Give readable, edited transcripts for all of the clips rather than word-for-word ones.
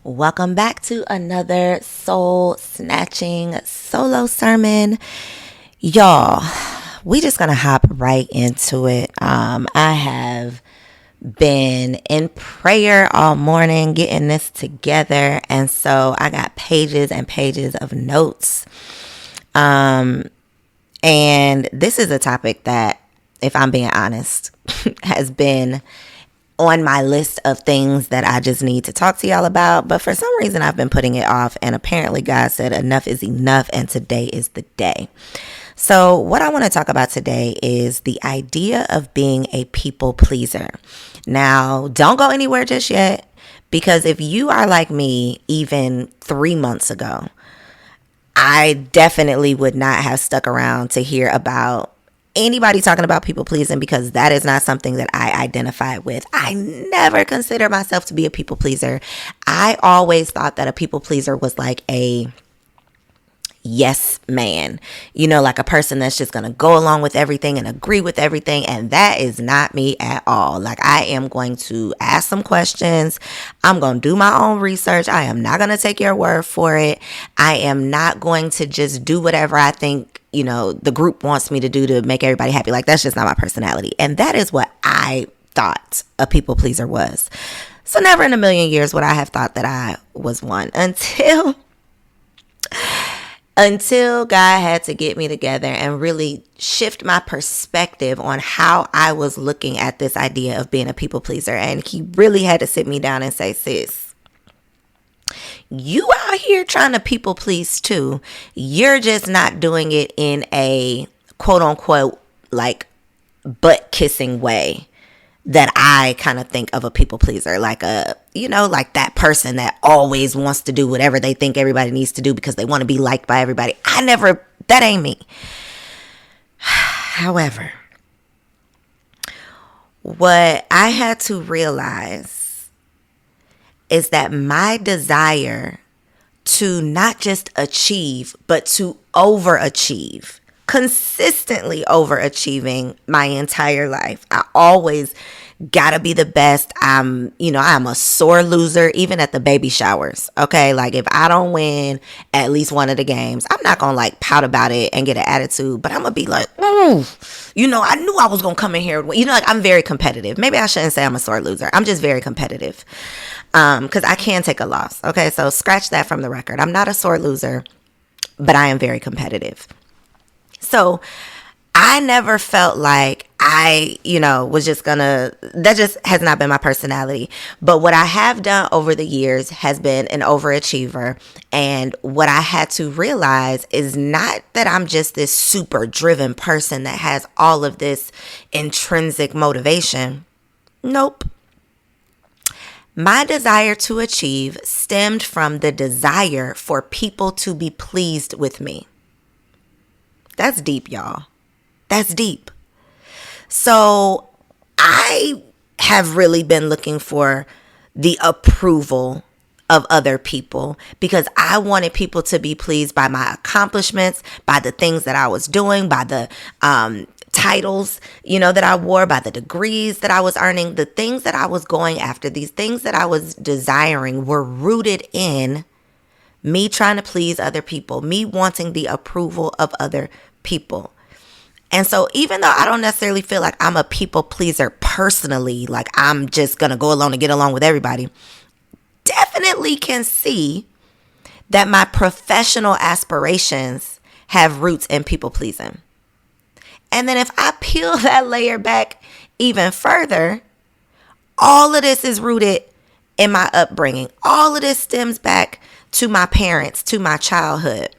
Welcome back to another soul-snatching solo sermon. Y'all, we just gonna hop right into it. I have been in prayer all morning getting this together, and so I got pages and pages of notes. And this is a topic that, if I'm being honest, has been on my list of things that I just need to talk to y'all about. But for some reason, I've been putting it off. And apparently God said enough is enough. And today is the day. So what I want to talk about today is the idea of being a people pleaser. Now, don't go anywhere just yet, because if you are like me, even 3 months ago, I definitely would not have stuck around to hear about anybody talking about people pleasing, because that is not something that I identify with. I never consider myself to be a people pleaser. I always thought that a people pleaser was like a yes man, like a person that's just going to go along with everything and agree with everything. And that is not me at all. Like, I am going to ask some questions. I'm going to do my own research. I am not going to take your word for it. I am not going to just do whatever I think the group wants me to do to make everybody happy. Like, that's just not my personality. And that is what I thought a people pleaser was. So never in a million years would I have thought that I was one until God had to get me together and really shift my perspective on how I was looking at this idea of being a people pleaser. And he really had to sit me down and say, sis, you out here trying to people please too. You're just not doing it in a quote unquote like butt kissing way that I kind of think of a people pleaser, like like that person that always wants to do whatever they think everybody needs to do because they want to be liked by everybody. That ain't me. However, what I had to realize is that my desire to not just achieve, but to overachieve, consistently overachieving my entire life. I always gotta be the best. I'm a sore loser, even at the baby showers. Okay. Like, if I don't win at least one of the games, I'm not gonna like pout about it and get an attitude, but I'm gonna be like, I knew I was gonna come in here. Like, I'm very competitive. Maybe I shouldn't say I'm a sore loser. I'm just very competitive. Cause I can take a loss. Okay. So scratch that from the record. I'm not a sore loser, but I am very competitive. So I never felt like I, was just that just has not been my personality. But what I have done over the years has been an overachiever. And what I had to realize is not that I'm just this super driven person that has all of this intrinsic motivation. Nope. My desire to achieve stemmed from the desire for people to be pleased with me. That's deep, y'all. That's deep. So I have really been looking for the approval of other people because I wanted people to be pleased by my accomplishments, by the things that I was doing, by the titles, that I wore, by the degrees that I was earning. The things that I was going after, these things that I was desiring, were rooted in me trying to please other people, me wanting the approval of other people. And so even though I don't necessarily feel like I'm a people pleaser personally, like I'm just going to go along and get along with everybody, definitely can see that my professional aspirations have roots in people pleasing. And then if I peel that layer back even further, all of this is rooted in my upbringing. All of this stems back to my parents, to my childhood.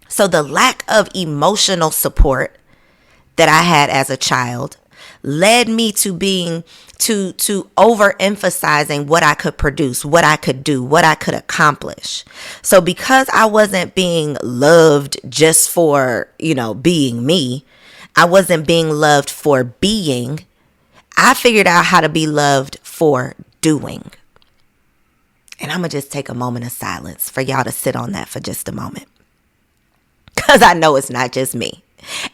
So the lack of emotional support that I had as a child led me to being to overemphasizing what I could produce, what I could do, what I could accomplish. So because I wasn't being loved just for, being me, I wasn't being loved for being, I figured out how to be loved for doing. And I'm going to just take a moment of silence for y'all to sit on that for just a moment. Because I know it's not just me.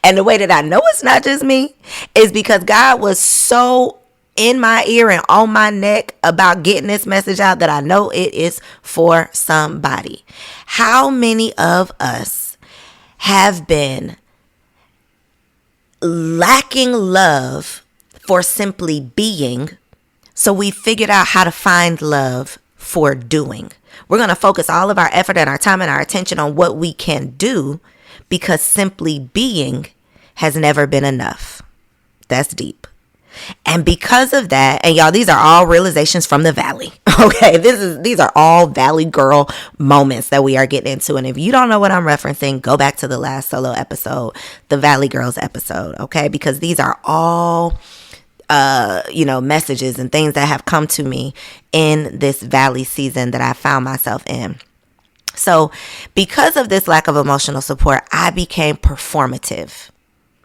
And the way that I know it's not just me is because God was so in my ear and on my neck about getting this message out that I know it is for somebody. How many of us have been lacking love for simply being, so we figured out how to find love for doing? We're going to focus all of our effort and our time and our attention on what we can do because simply being has never been enough. That's deep. And because of that, and y'all, these are all realizations from the valley. Okay, these are all valley girl moments that we are getting into. And if you don't know what I'm referencing, go back to the last solo episode, the Valley Girls episode, okay? Because these are all messages and things that have come to me in this valley season that I found myself in. So because of this lack of emotional support, I became performative.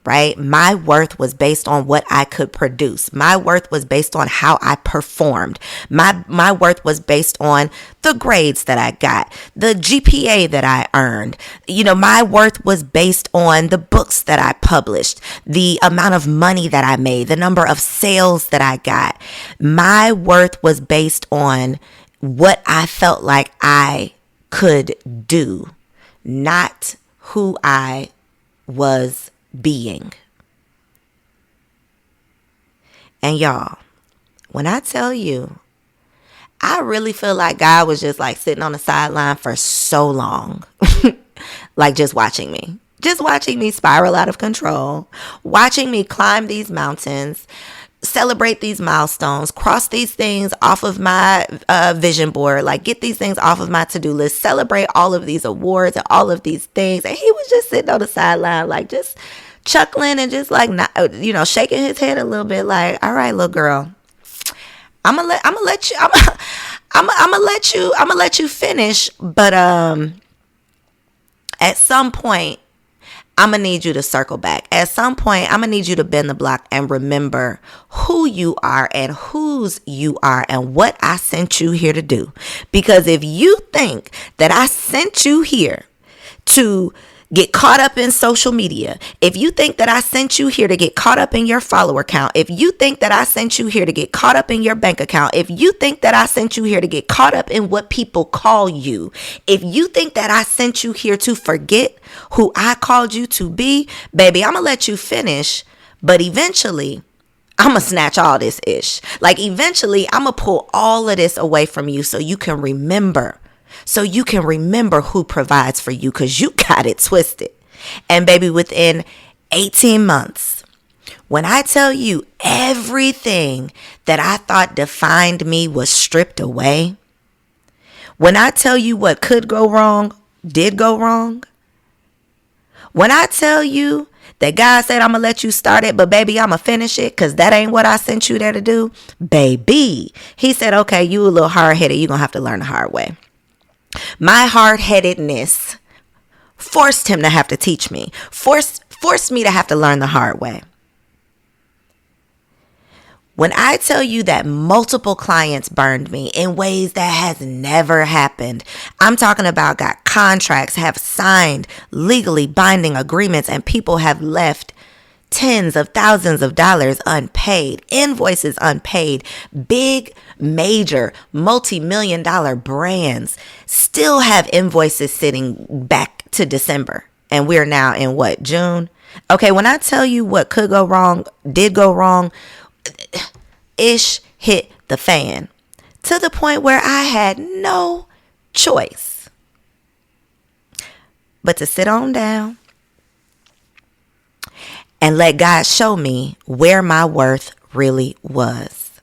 Right? My worth was based on what I could produce. My worth was based on how I performed. My worth was based on the grades that I got, the GPA that I earned. My worth was based on the books that I published, the amount of money that I made, the number of sales that I got. My worth was based on what I felt like I could do, not who I was being. And y'all, when I tell you, I really feel like God was just like sitting on the sideline for so long, like just watching me spiral out of control, watching me climb these mountains, celebrate these milestones, cross these things off of my vision board, like get these things off of my to-do list, celebrate all of these awards and all of these things. And he was just sitting on the sideline, like just chuckling and just like, not, shaking his head a little bit like, all right, little girl, I'm gonna let you finish. But at some point, I'm going to need you to circle back. At some point, I'm going to need you to bend the block and remember who you are and whose you are and what I sent you here to do. Because if you think that I sent you here to get caught up in social media, if you think that I sent you here to get caught up in your follower count, if you think that I sent you here to get caught up in your bank account, if you think that I sent you here to get caught up in what people call you, if you think that I sent you here to forget who I called you to be, baby, I'm gonna let you finish, but eventually I'm gonna snatch all this ish. Like eventually I'm gonna pull all of this away from you so you can remember. So you can remember who provides for you, because you got it twisted. And baby, within 18 months, when I tell you everything that I thought defined me was stripped away, when I tell you what could go wrong, did go wrong, when I tell you that God said, I'm going to let you start it, but baby, I'm going to finish it because that ain't what I sent you there to do, baby, he said, okay, you a little hard-headed. You're going to have to learn the hard way. My hard-headedness forced him to have to teach me, forced me to have to learn the hard way. When I tell you that multiple clients burned me in ways that has never happened, I'm talking about got contracts, have signed legally binding agreements, and people have left tens of thousands of dollars unpaid, invoices unpaid, big, major, multi-million dollar brands still have invoices sitting back to December. And we're now in what, June? Okay, when I tell you what could go wrong, did go wrong, ish hit the fan to the point where I had no choice but to sit on down and let God show me where my worth really was.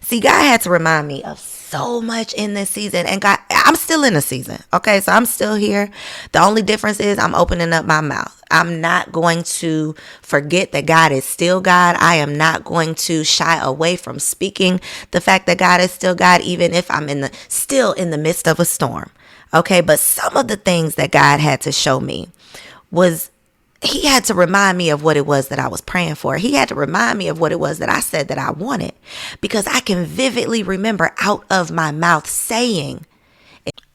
See, God had to remind me of so much in this season. And God, I'm still in the season. Okay, so I'm still here. The only difference is I'm opening up my mouth. I'm not going to forget that God is still God. I am not going to shy away from speaking the fact that God is still God, even if I'm still in the midst of a storm. Okay, but some of the things that God had to show me was he had to remind me of what it was that I was praying for. He had to remind me of what it was that I said that I wanted, because I can vividly remember out of my mouth saying,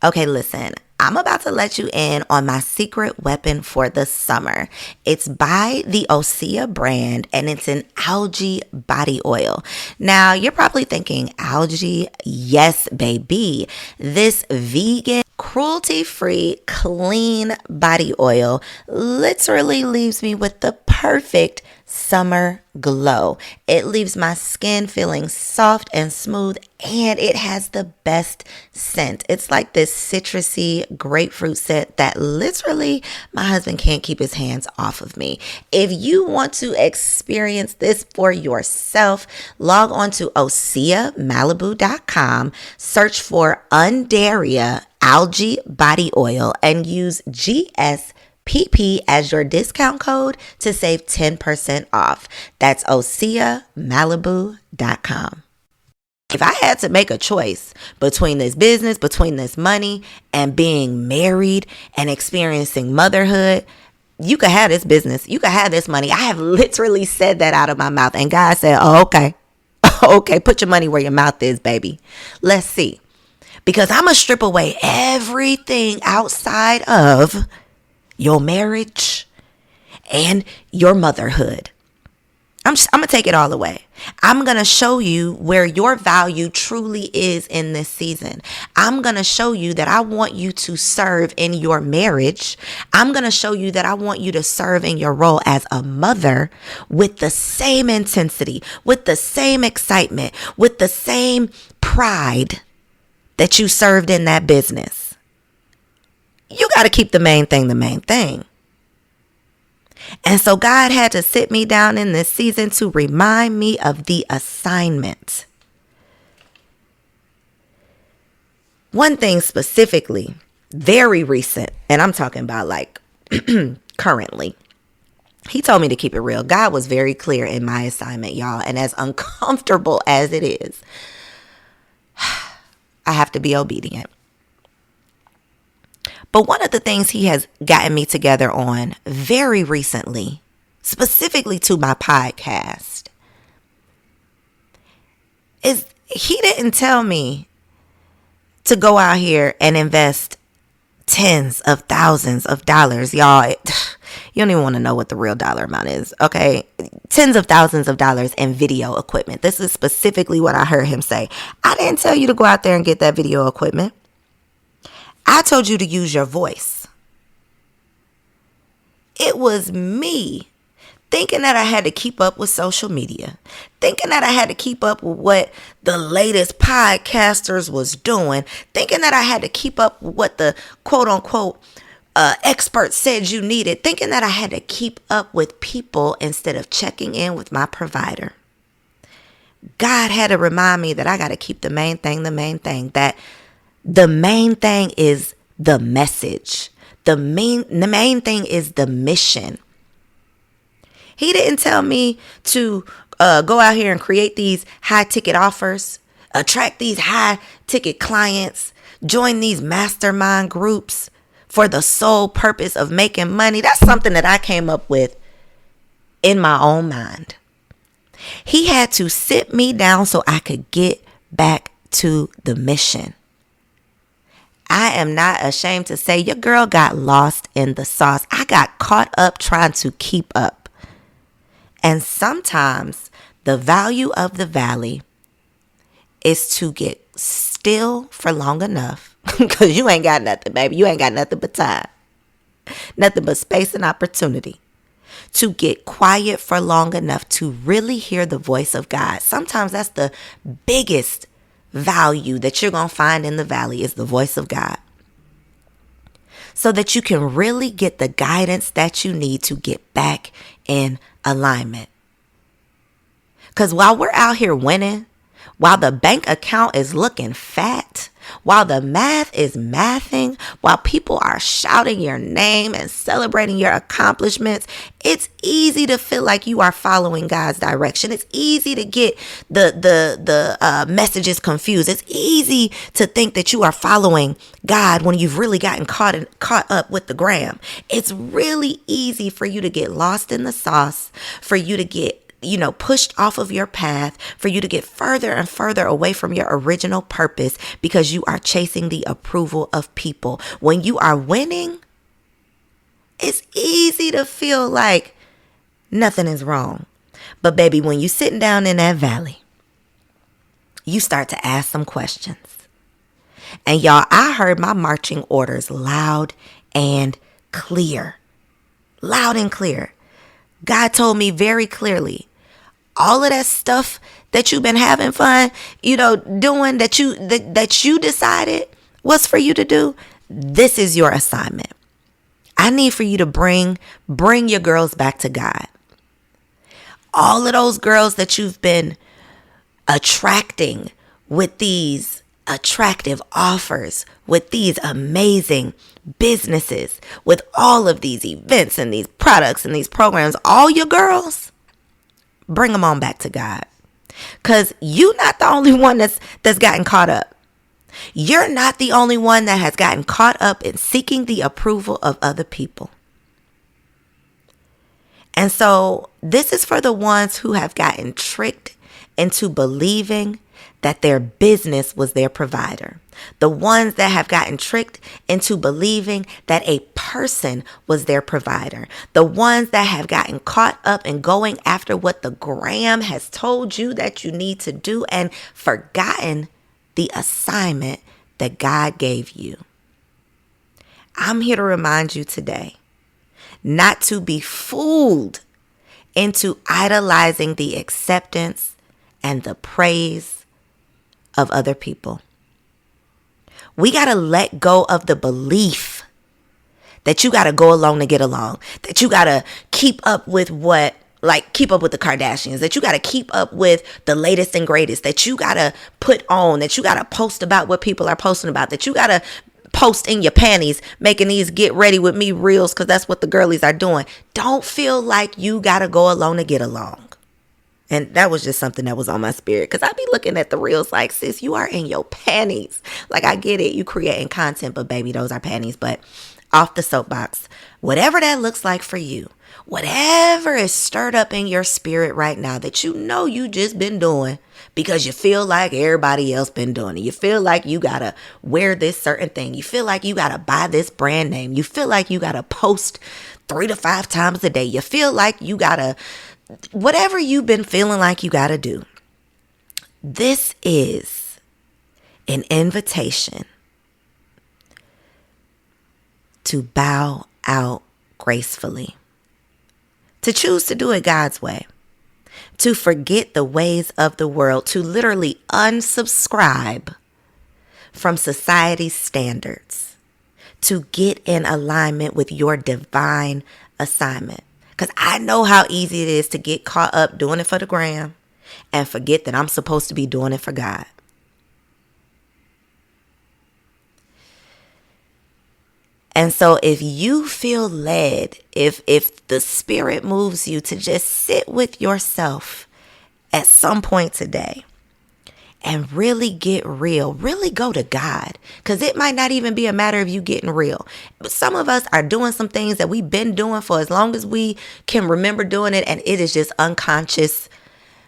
okay, listen, I'm about to let you in on my secret weapon for the summer. It's by the Osea brand, and it's an algae body oil. Now, you're probably thinking, algae? Yes, baby. This vegan, cruelty-free, clean body oil literally leaves me with the perfect summer glow. It leaves my skin feeling soft and smooth, and it has the best scent. It's like this citrusy grapefruit scent that literally my husband can't keep his hands off of me. If you want to experience this for yourself, log on to OseaMalibu.com, search for Undaria algae body oil, and use GSPP as your discount code to save 10% off. That's OseaMalibu.com. If I had to make a choice between this business, between this money, and being married and experiencing motherhood, you could have this business, you could have this money. I have literally said that out of my mouth, and God said, oh, okay. Okay, put your money where your mouth is, baby. Let's see. Because I'm going to strip away everything outside of your marriage and your motherhood. I'm going to take it all away. I'm going to show you where your value truly is in this season. I'm going to show you that I want you to serve in your marriage. I'm going to show you that I want you to serve in your role as a mother with the same intensity, with the same excitement, with the same pride that you served in that business. You got to keep the main thing the main thing. And so God had to sit me down in this season to remind me of the assignment. One thing specifically, very recent, and I'm talking about like currently, he told me to keep it real. God was very clear in my assignment, y'all. And as uncomfortable as it is, I have to be obedient. But one of the things he has gotten me together on very recently, specifically to my podcast, is he didn't tell me to go out here and invest tens of thousands of dollars. Y'all, you don't even want to know what the real dollar amount is, okay? Tens of thousands of dollars in video equipment. This is specifically what I heard him say. I didn't tell you to go out there and get that video equipment. I told you to use your voice. It was me thinking that I had to keep up with social media, thinking that I had to keep up with what the latest podcasters was doing, thinking that I had to keep up with what the quote unquote experts said you needed, thinking that I had to keep up with people instead of checking in with my provider. God had to remind me that I got to keep the main thing, that the main thing is the message. The main thing is the mission. He didn't tell me to go out here and create these high ticket offers, attract these high ticket clients, join these mastermind groups for the sole purpose of making money. That's something that I came up with in my own mind. He had to sit me down so I could get back to the mission. I am not ashamed to say your girl got lost in the sauce. I got caught up trying to keep up. And sometimes the value of the valley is to get still for long enough, because you ain't got nothing, baby. You ain't got nothing but time. Nothing but space and opportunity. To get quiet for long enough to really hear the voice of God. Sometimes that's the biggest value that you're going to find in the valley, is the voice of God. So that you can really get the guidance that you need to get back in alignment. Because while we're out here winning, while the bank account is looking fat, while the math is mathing, while people are shouting your name and celebrating your accomplishments, it's easy to feel like you are following God's direction. It's easy to get the messages confused. It's easy to think that you are following God when you've really gotten caught up with the gram. It's really easy for you to get lost in the sauce, for you to get pushed off of your path, for you to get further and further away from your original purpose because you are chasing the approval of people. When you are winning, it's easy to feel like nothing is wrong. But baby, when you're sitting down in that valley, you start to ask some questions. And y'all, I heard my marching orders loud and clear. Loud and clear. God told me very clearly, all of that stuff that you've been having fun, doing that you decided was for you to do, this is your assignment. I need for you to bring your girls back to God. All of those girls that you've been attracting with these attractive offers, with these amazing businesses, with all of these events and these products and these programs, all your girls, bring them on back to God. Because you're not the only one that's gotten caught up. You're not the only one that has gotten caught up in seeking the approval of other people. And so this is for the ones who have gotten tricked into believing that their business was their provider. The ones that have gotten tricked into believing that a person was their provider. The ones that have gotten caught up in going after what the gram has told you that you need to do and forgotten the assignment that God gave you. I'm here to remind you today not to be fooled into idolizing the acceptance and the praise of other people. We got to let go of the belief that you got to go along to get along, that you got to keep up with the Kardashians, that you got to keep up with the latest and greatest, that you got to put on, that you got to post about what people are posting about, that you got to post in your panties, making these get ready with me reels because that's what the girlies are doing. Don't feel like you got to go along to get along. And that was just something that was on my spirit, because I be looking at the reels like, sis, you are in your panties. Like, I get it, you creating content, but baby, those are panties. But off the soapbox, whatever that looks like for you, whatever is stirred up in your spirit right now that you just been doing because you feel like everybody else been doing it. You feel like you got to wear this certain thing. You feel like you got to buy this brand name. You feel like you got to post 3 to 5 times a day. You feel like you got to, whatever you've been feeling like you got to do. This is an invitation to bow out gracefully, to choose to do it God's way, to forget the ways of the world, to literally unsubscribe from society's standards, to get in alignment with your divine assignment. Because I know how easy it is to get caught up doing it for the gram and forget that I'm supposed to be doing it for God. And so if you feel led, if the Spirit moves you to just sit with yourself at some point today and really get real, really go to God, because it might not even be a matter of you getting real. But some of us are doing some things that we've been doing for as long as we can remember doing it, and it is just unconscious,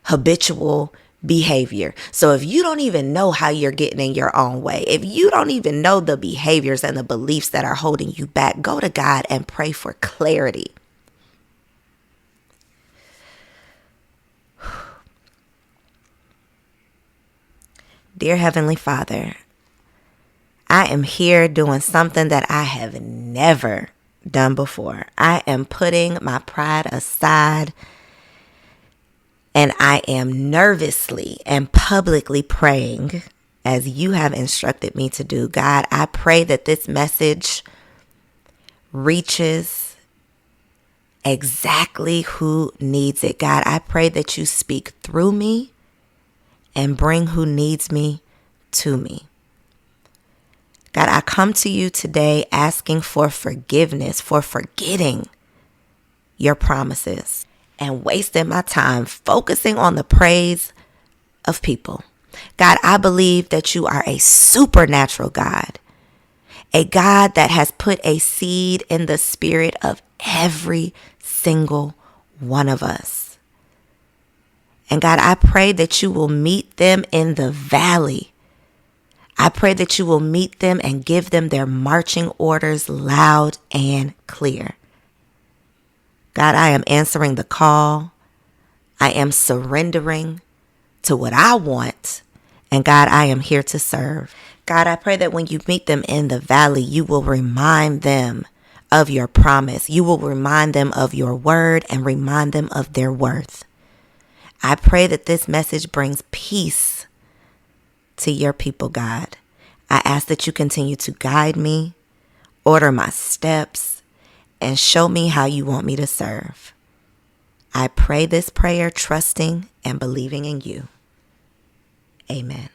habitual behavior. So if you don't even know how you're getting in your own way, if you don't even know the behaviors and the beliefs that are holding you back, go to God and pray for clarity. Dear Heavenly Father, I am here doing something that I have never done before. I am putting my pride aside, and I am nervously and publicly praying as you have instructed me to do. God, I pray that this message reaches exactly who needs it. God, I pray that you speak through me and bring who needs me to me. God, I come to you today asking for forgiveness for forgetting your promises and wasting my time focusing on the praise of people. God, I believe that you are a supernatural God, a God that has put a seed in the spirit of every single one of us. And God, I pray that you will meet them in the valley. I pray that you will meet them and give them their marching orders loud and clear. God, I am answering the call. I am surrendering to what I want. And God, I am here to serve. God, I pray that when you meet them in the valley, you will remind them of your promise. You will remind them of your word and remind them of their worth. I pray that this message brings peace to your people, God. I ask that you continue to guide me, order my steps, and show me how you want me to serve. I pray this prayer trusting and believing in you. Amen.